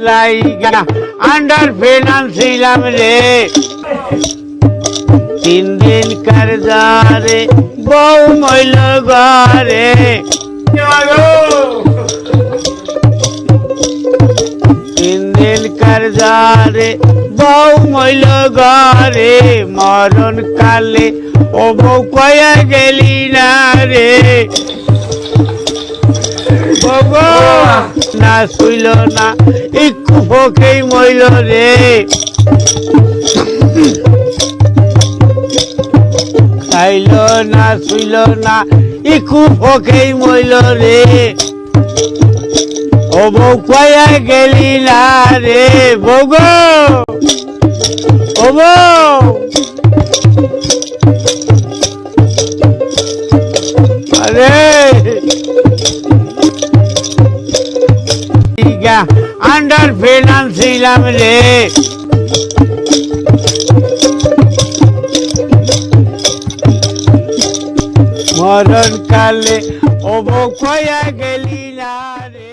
লাইগা আন্ডার ফিনান্সিলাম রে 3 দিন কারজারে বউ মইল ঘরে 3 দিন কারজারে বউ মইল ঘরে মরণ কালে ও বউ কয়া গেলি না রে বাবা না শুইল না একটু ফোকেই মইল রে খাইল না শুইল না একটু ফোকেই মইল রে ও বউ কয়া গেলি না রে বগো ও বউ আরে আন্ডার ফিনান্সিলাম রে মরণ কালে ও বউ কয়া গেলি না রে।